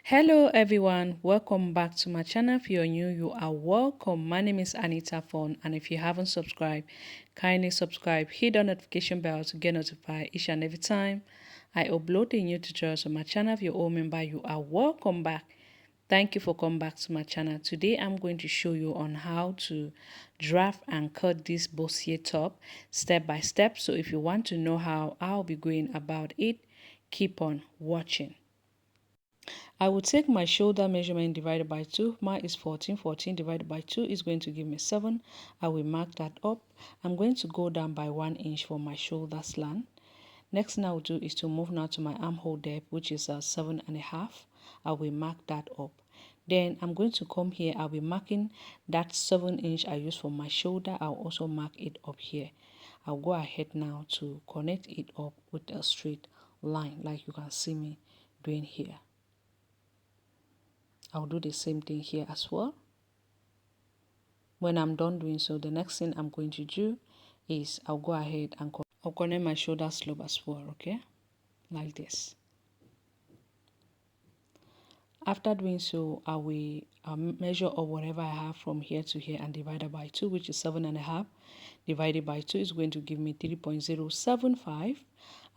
Hello everyone, welcome back to my channel. If you're new, you are welcome. My name is Anita Fon, and if you haven't subscribed, kindly subscribe, hit the notification bell to get notified each and every time I upload a new tutorial on my channel. If you're all member, you are welcome back. Thank you for coming back to my channel. Today I'm going to show you on how to draft and cut this bustier top step by step. So if you want to know how I'll be going about it, keep on watching. I will take my shoulder measurement divided by 2. Mine is 14. 14 divided by 2 is going to give me 7. I will mark that up. I'm going to go down by 1 inch for my shoulder slant. Next thing I will do is to move now to my armhole depth, which is 7.5. I will mark that up. Then I'm going to come here. I'll be marking that 7 inch I use for my shoulder. I'll also mark it up here. I'll go ahead now to connect it up with a straight line like you can see me doing here. I'll do the same thing here as well. When I'm done doing so, the next thing I'm going to do is I'll go ahead and I'll connect my shoulder slope as well, okay? Like this. After doing so, I will measure up whatever I have from here to here and divide it by 2, which is 7.5. Divided by 2 is going to give me 3.075.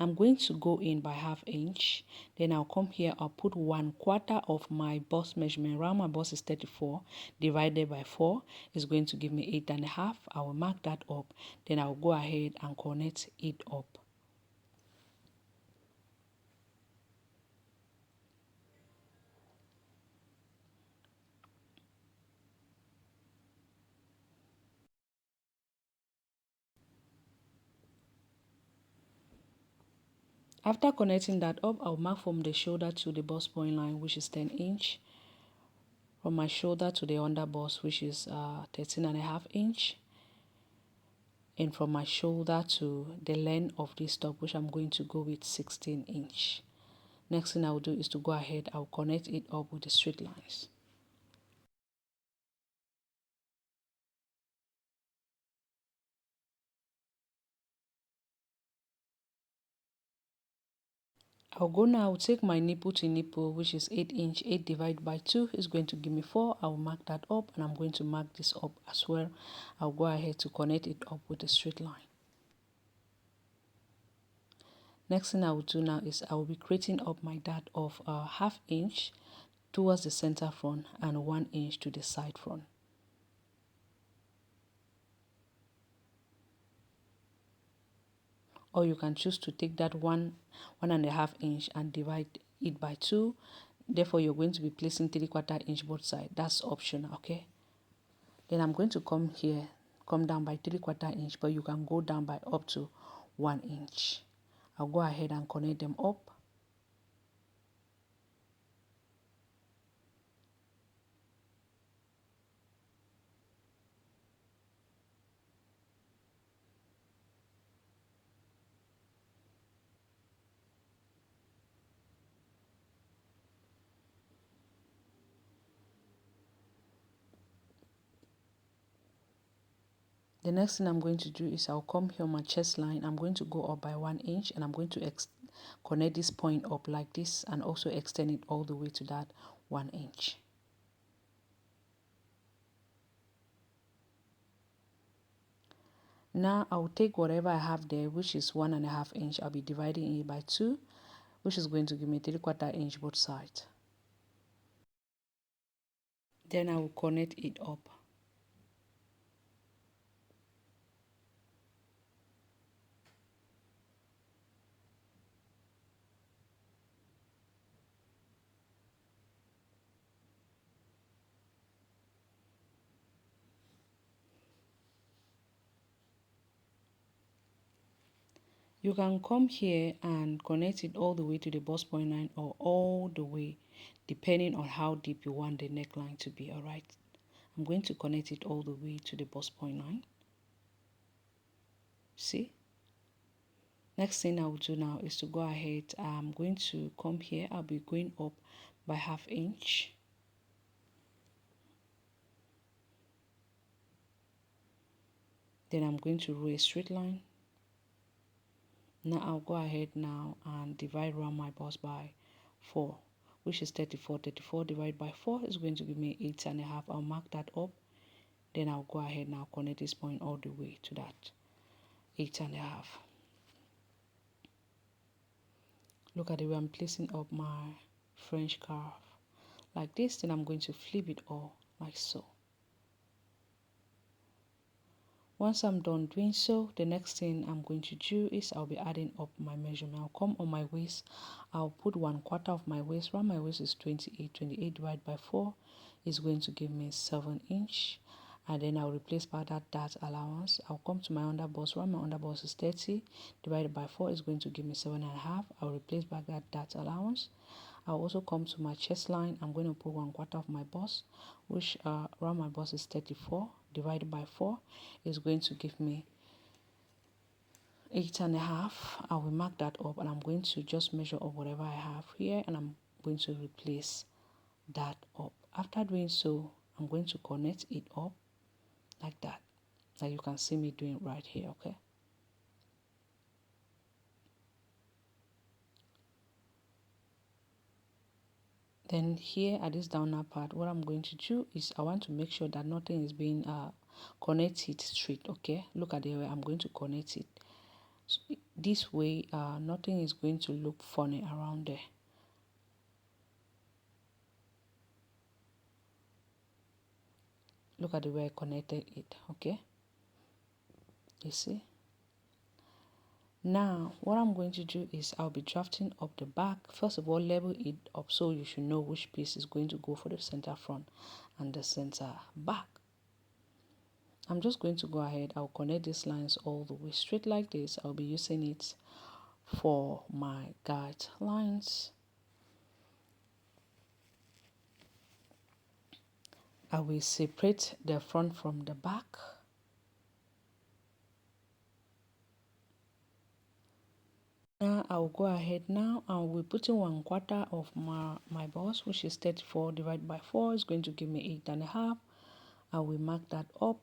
I'm going to go in by ½ inch. Then I'll come here, I'll put 1/4 of my bust measurement. Around my bust is 34. Divided by 4 is going to give me 8.5. I will mark that up. Then I'll go ahead and connect it up. After connecting that up, I'll mark from the shoulder to the bust point line, which is 10 inch. From my shoulder to the under bust, which is 13.5 inch. And from my shoulder to the length of this top, which I'm going to go with 16 inch. Next thing I will do is to go ahead, I'll connect it up with the straight lines. I'll go now, I'll take my nipple to nipple, which is 8 inch. 8 divided by 2 is going to give me 4. I'll mark that up, and I'm going to mark this up as well. I'll go ahead to connect it up with a straight line. Next thing I will do now is I will be creating up my dart of ½ inch towards the center front and 1 inch to the side front. Or you can choose to take that 1.5 inch and divide it by 2. Therefore, you're going to be placing 3/4 inch both sides. That's optional, okay? Then I'm going to come here, come down by 3/4 inch, but you can go down by up to 1 inch. I'll go ahead and connect them up. The next thing I'm going to do is I'll come here on my chest line. I'm going to go up by 1 inch, and I'm going to connect this point up like this and also extend it all the way to that 1 inch. Now I'll take whatever I have there, which is 1.5 inch. I'll be dividing it by 2, which is going to give me 3/4 inch both sides. Then I will connect it up. You can come here and connect it all the way to the bust point line or all the way, depending on how deep you want the neckline to be, alright? I'm going to connect it all the way to the bust point line. See? Next thing I will do now is to go ahead. I'm going to come here. I'll be going up by ½ inch. Then I'm going to roll a straight line. Now I'll go ahead now and divide around my bust by 4, which is 34. 34 divided by 4 is going to give me 8.5. I'll mark that up. Then I'll go ahead and I'll connect this point all the way to that 8.5. Look at the way I'm placing up my French curve like this. Then I'm going to flip it all like so. Once I'm done doing so, the next thing I'm going to do is I'll be adding up my measurement. I'll come on my waist. I'll put 1/4 of my waist. Around my waist is 28. 28 divided by 4 is going to give me 7 inch. And then I'll replace by that allowance. I'll come to my underbust. Around my underbust is 30 divided by 4 is going to give me 7.5. I'll replace by that allowance. I'll also come to my chest line. I'm going to put 1/4 of my bust, which around my bust is 34 divided by 4 is going to give me 8.5. I will mark that up and I'm going to just measure up whatever I have here and I'm going to replace that up. After doing so, I'm going to connect it up like that, like you can see me doing right here, okay? Then here at this downer part, what I'm going to do is I want to make sure that nothing is being connected straight, okay? Look at the way I'm going to connect it. So this way, nothing is going to look funny around there. Look at the way I connected it, okay? You see? Now, what I'm going to do is I'll be drafting up the back. First of all, level it up so you should know which piece is going to go for the center front and the center back. I'm just going to go ahead. I'll connect these lines all the way straight like this. I'll be using it for my guidelines. I will separate the front from the back. Now I'll go ahead now and we're putting 1/4 of my bust, which is 34 divided by 4 is going to give me 8.5. I will mark that up.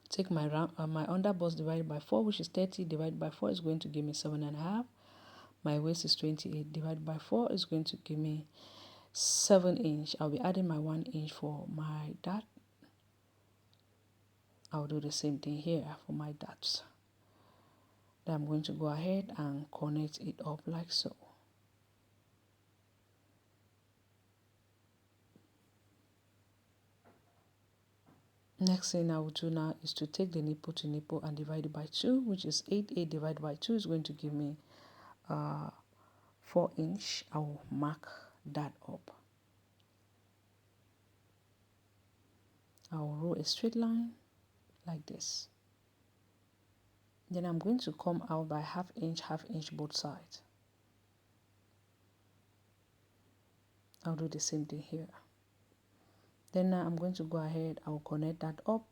Take my my under bust divided by 4, which is 30 divided by 4 is going to give me 7.5. My waist is 28 divided by 4 is going to give me 7 inch. I'll be adding my 1 inch for my dart. I'll do the same thing here for my darts. Then I'm going to go ahead and connect it up like so. Next thing I will do now is to take the nipple to nipple and divide it by 2, which is 8. 8 divided by 2 is going to give me 4 inch. I will mark that up. I will roll a straight line like this. Then I'm going to come out by half inch both sides. I'll do the same thing here. Then now I'm going to go ahead, I'll connect that up.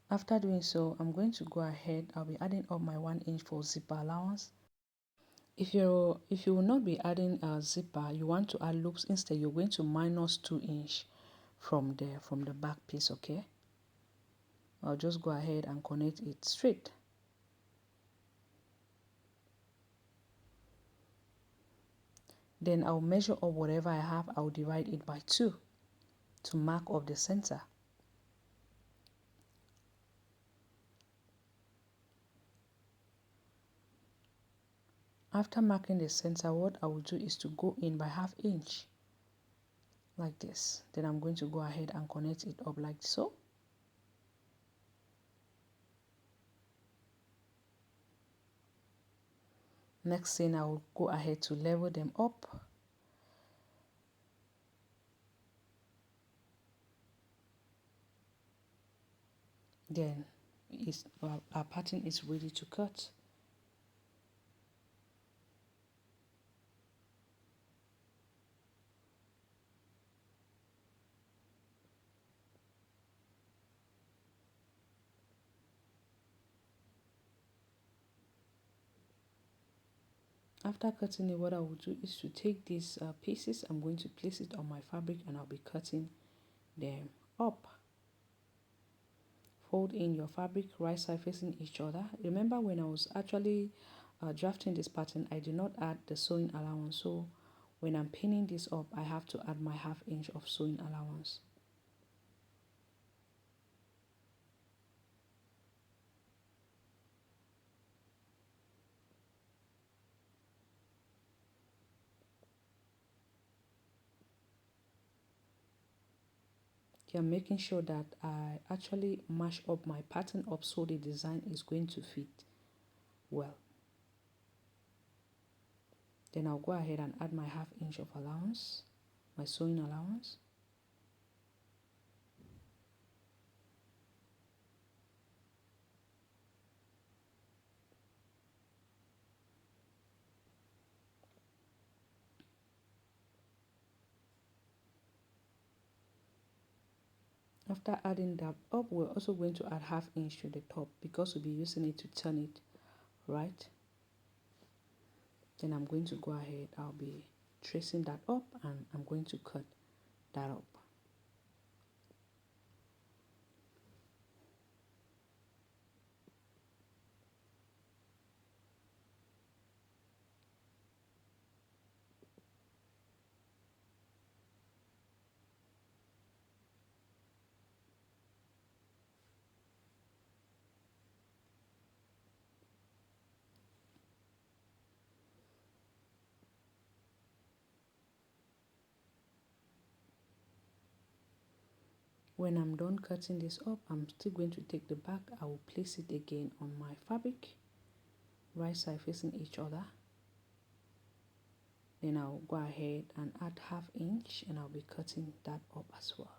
After doing so, I'm going to go ahead, I'll be adding up my 1 inch for zipper allowance. If you will not be adding a zipper, you want to add loops, instead you're going to minus 2 inch from the back piece, okay? I'll just go ahead and connect it straight. Then I'll measure up whatever I have, I'll divide it by 2 to mark off the center. After marking the center, what I will do is to go in by half inch like this. Then I'm going to go ahead and connect it up like so. Next thing, I will go ahead to level them up. Then our pattern is ready to cut. After cutting it, what I will do is to take these pieces, I'm going to place it on my fabric and I'll be cutting them up. Fold in your fabric, right side facing each other. Remember when I was actually drafting this pattern, I did not add the sewing allowance, so when I'm pinning this up, I have to add my 1/2 inch of sewing allowance. Okay, I'm making sure that I actually mash up my pattern up so the design is going to fit well. Then I'll go ahead and add my 1/2 inch of allowance, my sewing allowance. After adding that up, we're also going to add 1/2 inch to the top because we'll be using it to turn it, right? Then I'm going to go ahead, I'll be tracing that up and I'm going to cut that up. When I'm done cutting this up, I'm still going to take the back, I will place it again on my fabric, right side facing each other. Then I'll go ahead and add 1/2 inch and I'll be cutting that up as well.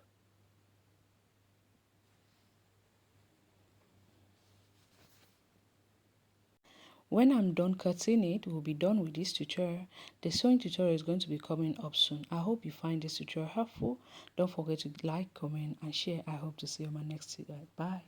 When I'm done cutting it, we'll be done with this tutorial. The sewing tutorial is going to be coming up soon. I hope you find this tutorial helpful. Don't forget to like, comment and share. I hope to see you on my next video. Bye.